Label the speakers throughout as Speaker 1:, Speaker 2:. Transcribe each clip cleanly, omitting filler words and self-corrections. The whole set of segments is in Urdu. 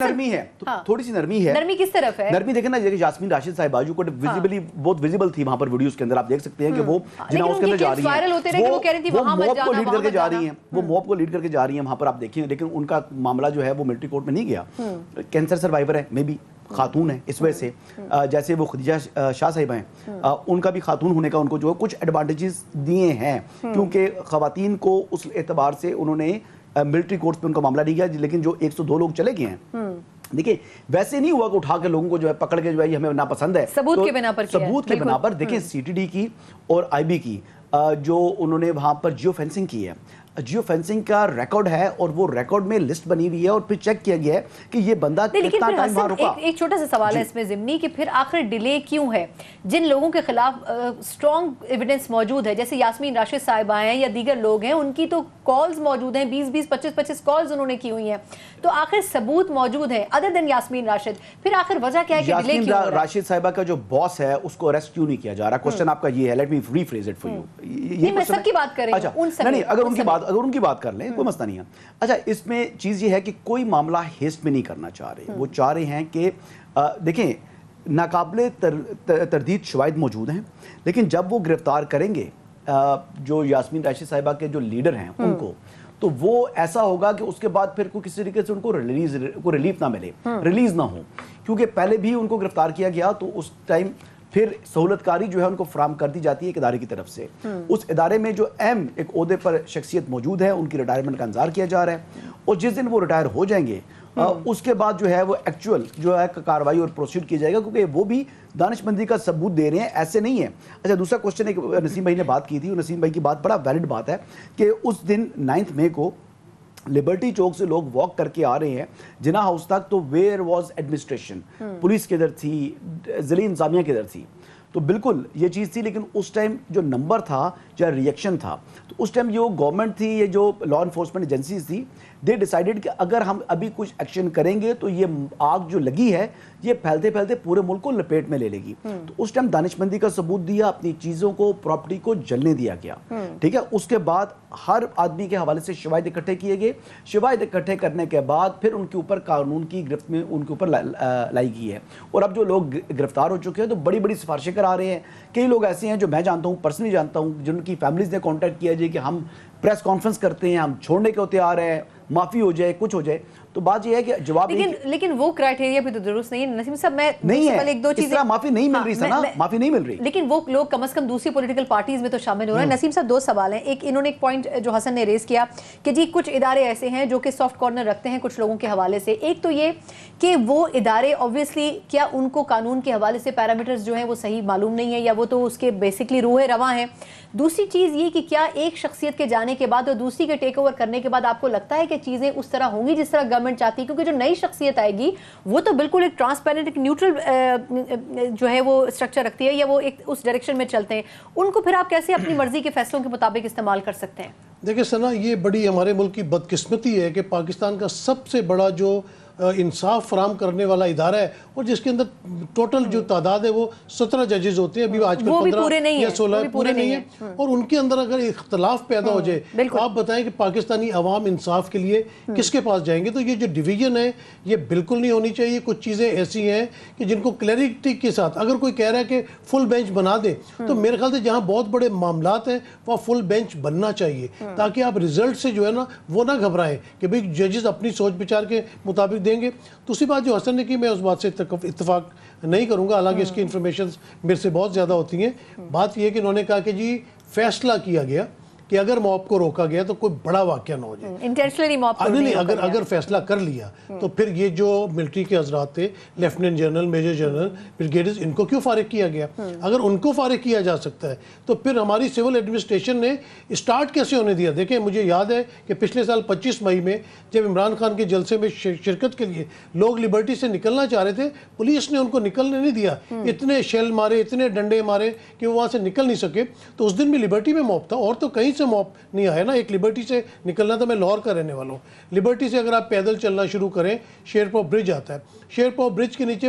Speaker 1: نرمی ہے تھوڑی سی نرمی ہے.
Speaker 2: نرمی کس طرف ہے؟
Speaker 1: نرمی دیکھیں نا, یاسمین راشد صاحبہ جو ویزیبلی بہت ویزیبل تھی وہاں پر ویڈیوز کے اندر, آپ دیکھ سکتے ہیں کہ وہ جناح اس کے اندر جا رہی ہیں, وہ موب کو لیڈ کر کے جا رہی ہیں, وہ موب کو لیڈ کر کے جا رہی ہیں وہاں پر, آپ دیکھیں. لیکن ان کا معاملہ جو ہے وہ ملٹری کورٹ میں نہیں گیا. کینسر سروائیور ہے, مے بی خاتون ہے اس وجہ سے, جیسے وہ خدیجہ شاہ صاحبہ ہیں, ان کا بھی خاتون ہونے کا ان کو جو کچھ ایڈوانٹیجز دیے ہیں, کیونکہ خواتین کو اس اعتبار سے انہوں نے ملٹری کورٹس پہ ان کا معاملہ نہیں گیا. لیکن جو 102 لوگ چلے گئے ہیں, دیکھیں ویسے نہیں ہوا کہ اٹھا کے لوگوں کو جو ہے پکڑ کے جو ہے یہ ہمیں ناپسند ہے,
Speaker 2: ثبوت کے بنا پر کیا ہے,
Speaker 1: ثبوت کے بنا پر. دیکھیں سی ٹی ڈی کی اور آئی بی کی جو انہوں نے وہاں پر جیو فینسنگ کی ہے, جیو فینسنگ کا ریکارڈ ہے, اور وہ ریکارڈ میں لسٹ بنی ہوئی ہے, اور پھر چیک کیا گیا ہے کہ یہ بندہ کتنا ٹائم وہاں رکا.
Speaker 2: ایک چھوٹا سا سوال ہے اس میں ضمنی, کہ پھر آخر ڈیلے کیوں ہے؟ جن لوگوں کے خلاف سٹرونگ ایویڈنس موجود ہے, جیسے یاسمین راشد صاحبہ ہیں یا دیگر لوگ ہیں, ان کی تو کالز موجود ہیں, 20 25 کالز انہوں نے کی ہوئی ہیں, تو آخر ثبوت موجود ہے ادر دین یاسمین راشد, پھر آخر وجہ کیا ہے کہ ڈیلے کیوں ہو رہا ہے؟
Speaker 1: یاسمین راشد صاحبہ کا جو باس ہے اس کو اریسٹ کیوں نہیں کیا جا رہا؟ کوسچن آپ کا یہ ہے. Let me rephrase it for you.
Speaker 2: نہیں, میں سب کی بات کر رہی ہوں,
Speaker 1: نہیں, اگر ان کی بات کر لیں کوئی مسئلہ نہیں ہے. اچھا, اس میں چیز یہ ہے کہ کوئی معاملہ ہیسٹ میں نہیں کرنا چاہ رہے. وہ چاہ رہے ہیں کہ دیکھیں ناقابل تردید شواہد موجود ہیں, لیکن جب وہ گرفتار کریں گے جو یاسمین راشد صاحبہ کے جو لیڈر ہیں ان کو, تو وہ ایسا ہوگا کہ اس کے بعد پھر کوئی کسی طریقے سے ان کو ریلیف نہ ملے, ریلیز نہ ہو. کیونکہ پہلے بھی ان کو گرفتار کیا گیا تو اس ٹائم پھر سہولت کاری جو ہے ان کو فراہم کر دی جاتی ہے ایک ادارے کی طرف سے. اس ادارے میں جو اہم ایک عہدے پر شخصیت موجود ہے, ان کی ریٹائرمنٹ کا انتظار کیا جا رہا ہے, اور جس دن وہ ریٹائر ہو جائیں گے اس کے بعد جو ہے وہ ایکچوئل جو ہے کاروائی اور پروسیڈ کیا جائے گا, کیونکہ وہ بھی دانش مندی کا ثبوت دے رہے ہیں, ایسے نہیں ہے. اچھا, دوسرا کوسچن ایک نسیم بھائی نے بات کی تھی, نسیم بھائی کی بات بڑا ویلڈ بات ہے کہ اس دن 9 مئی کو لبرٹی چوک سے لوگ واک کر کے آ رہے ہیں جناح ہاؤس تک, تو ویئر واز ایڈمنسٹریشن, پولیس کے ادھر تھی, ضلعی انتظامیہ کے ادھر تھی, تو بالکل یہ چیز تھی. لیکن اس ٹائم جو نمبر تھا یا ریئیکشن تھا, تو اس ٹائم جو گورنمنٹ تھی, یہ جو لا انفورسمنٹ ایجنسیز تھی, دے ڈیسائیڈڈ کہ اگر ہم ابھی کچھ ایکشن کریں گے تو یہ آگ جو لگی ہے یہ پھیلتے پھیلتے پورے ملک کو لپیٹ میں لے لے گی. تو اس ٹائم دانشمندی کا ثبوت دیا, اپنی چیزوں کو, پراپرٹی کو جلنے دیا گیا, ٹھیک ہے. اس کے بعد ہر آدمی کے حوالے سے شواہد اکٹھے کیے گئے, شواہد اکٹھے کرنے کے بعد پھر ان کے اوپر قانون کی گرفت میں ان کے اوپر لائی گئی ہے. اور اب جو لوگ گرفتار ہو چکے ہیں تو بڑی بڑی سفارشیں کرا رہے ہیں. کئی لوگ ایسے ہیں جو میں جانتا ہوں, پرسنلی جانتا ہوں, جن کی فیملیز نے کانٹیکٹ کیا جائے کہ ہم پریس کانفرنس کرتے ہیں, ہم چھوڑنے کے تیار ہیں, معافی ہو جائے, کچھ ہو جائے. تو بات یہ ہے کہ جواب
Speaker 2: لیکن وہ کرائٹیریا بھی تو درست نہیں ہے نسیم صاحب. میں
Speaker 1: نہیں ہے,
Speaker 2: ایک دو چیزیں,
Speaker 1: اس طرح معافی نہیں مل رہی سنا, معافی نہیں مل رہی,
Speaker 2: لیکن وہ لوگ کم از کم دوسری پولیٹیکل پارٹیز میں تو شامل ہو رہے ہیں. نسیم صاحب, 2 سوال ہیں. ایک انہوں نے ایک پوائنٹ جو حسن نے ریز کیا کہ جی کچھ ادارے ایسے ہیں جو کہ سافٹ کارنر رکھتے ہیں کچھ لوگوں کے حوالے سے. ایک تو یہ کہ وہ ادارے اوبویسلی کیا ان کو قانون کے حوالے سے پیرامیٹرز جو ہیں وہ صحیح معلوم نہیں ہے, یا وہ تو اس کے بیسکلی روح رواں ہیں. دوسری چیز یہ کہ کیا ایک شخصیت کے جانے کے بعد اور دوسری کے ٹیک اوور کرنے کے بعد آپ کو لگتا ہے کہ چیزیں اس طرح ہوں گی جس طرح گورنمنٹ چاہتی ہے؟ کیونکہ جو نئی شخصیت آئے گی وہ تو بالکل ایک ٹرانسپیرنٹ, ایک نیوٹرل جو ہے وہ اسٹرکچر رکھتی ہے, یا وہ ایک اس ڈائریکشن میں چلتے ہیں. ان کو پھر آپ کیسے اپنی مرضی کے فیصلوں کے مطابق استعمال کر سکتے ہیں؟
Speaker 3: دیکھیں سنا, یہ بڑی ہمارے ملک کی بدقسمتی ہے کہ پاکستان کا سب سے بڑا جو انصاف فراہم کرنے والا ادارہ ہے, اور جس کے اندر ٹوٹل جو تعداد ہے وہ 17 ججز ہوتے ہیں, ابھی آج کل 15 یا 16 پورے نہیں ہیں, اور ان کے اندر اگر اختلاف پیدا ہو جائے تو آپ بتائیں کہ پاکستانی عوام انصاف کے لیے کس کے پاس جائیں گے؟ تو یہ جو ڈویژن ہے یہ بالکل نہیں ہونی چاہیے. کچھ چیزیں ایسی ہیں کہ جن کو کلیئرٹی کے ساتھ, اگر کوئی کہہ رہا ہے کہ فل بینچ بنا دے, تو میرے خیال سے جہاں بہت بڑے معاملات ہیں وہاں فل بینچ بننا چاہیے, تاکہ آپ رزلٹ سے جو ہے نا وہ نہ گھبرائیں کہ بھئی ججز اپنی سوچ بچار کے مطابق دیں گے. دوسری بات جو حسن نے کی, میں اس بات سے اتفاق نہیں کروں گا, حالانکہ اس کی انفارمیشنز میرے سے بہت زیادہ ہوتی ہیں. بات یہ ہے کہ انہوں نے کہا کہ جی فیصلہ کیا گیا کہ اگر موب کو روکا گیا تو کوئی بڑا واقعہ نہ ہو جائے.
Speaker 2: انٹینشنلی موب کو
Speaker 3: نہیں, اگر فیصلہ کر لیا تو پھر یہ جو ملٹری کے حضرات تھے, lieutenant general, major general, brigadiers, ان کو کیوں فارغ کیا گیا؟ اگر ان کو فارغ کیا جا سکتا ہے تو پھر ہماری سول ایڈمنسٹریشن نے اسٹارٹ کیسے ہونے دیا؟ دیکھیں, مجھے یاد ہے کہ پچھلے سال 25 مئی میں جب عمران خان کے جلسے میں شرکت کے لیے لوگ لبرٹی سے نکلنا چاہ رہے تھے, پولیس نے ان کو نکلنے نہیں دیا. اتنے شیل مارے, اتنے ڈنڈے مارے کہ وہ وہاں سے نکل نہیں سکے. تو اس دن بھی لبرٹی میں موب تھا, اور تو کہیں سے موب نہیں آیا نا. ایک لبرٹی سے نکلنا تھا. میں لاہور کا رہنے والا ہوں. لبرٹی سے اگر آپ پیدل چلنا شروع کریں, شیر پور برج آتا ہے, شیر پور برج کے نیچے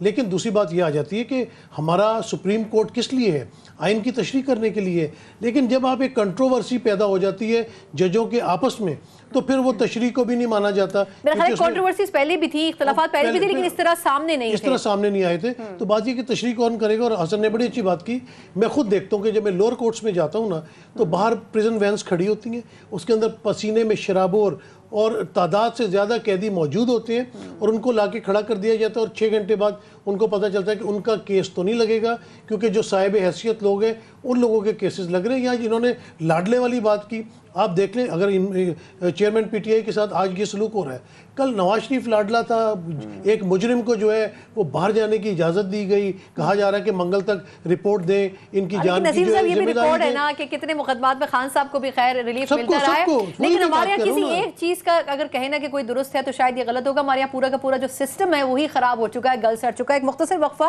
Speaker 3: لیکن دوسری بات یہ آ جاتی ہے کہ ہمارا سپریم کورٹ کس لیے ہے؟ آئین کی تشریح کرنے کے لیے. لیکن جب آپ ایک کنٹروورسی پیدا ہو جاتی ہے ججوں کے آپس میں تو پھر وہ تشریح کو بھی نہیں مانا جاتا.
Speaker 2: میرا خیال ہے کنٹروورسیز پہلے بھی تھی, اختلافات پہلے بھی تھے, لیکن اس طرح سامنے نہیں تھے,
Speaker 3: اس طرح سامنے نہیں آئے تھے. تو بات یہ کہ تشریح کون کرے گا. اور حسن نے بڑی اچھی بات کی. میں خود دیکھتا ہوں کہ جب میں لوور کورٹس میں جاتا ہوں نا تو باہر پریزن وینس کھڑی ہوتی ہیں, اس کے اندر پسینے میں شرابور اور تعداد سے زیادہ قیدی موجود ہوتے ہیں, اور ان کو لا کے کھڑا کر دیا جاتا ہے, اور 6 گھنٹے بعد ان کو پتہ چلتا ہے کہ ان کا کیس تو نہیں لگے گا, کیونکہ جو صاحب حیثیت لوگ ہیں ان لوگوں کے کیسز لگ رہے ہیں. یا جنہوں نے لاڈلے والی بات کی, آپ دیکھ لیں اگر چیئرمین پی ٹی آئی کے ساتھ آج یہ سلوک ہو رہا ہے. کل نواز شریف لاڈلا تھا, ایک مجرم کو جو ہے وہ باہر جانے کی اجازت دی گئی, کہا جا رہا ہے کہ منگل تک رپورٹ دیں, ان کی جان کی جو ہے
Speaker 2: یہ بھی
Speaker 3: ذمہ
Speaker 2: رپورٹ
Speaker 3: داری
Speaker 2: ہے
Speaker 3: دیں.
Speaker 2: نا کہ کتنے مقدمات میں خان صاحب کو بھی خیر ریلیف
Speaker 3: سب
Speaker 2: ملتا
Speaker 3: کو-
Speaker 2: رہا ہے,
Speaker 3: سب کو. وہی
Speaker 2: لیکن
Speaker 3: میں
Speaker 2: ہمارے
Speaker 3: بات
Speaker 2: یہاں
Speaker 3: کر
Speaker 2: کسی
Speaker 3: رہا ہوں نا.
Speaker 2: ایک چیز کا اگر کہیں نا کہ کوئی درست ہے تو شاید یہ غلط ہوگا. ہمارے یہاں کا پورا جو سسٹم ہے وہی خراب ہو چکا ہے, گل سڑ چکا ہے. ایک مختصر وقفہ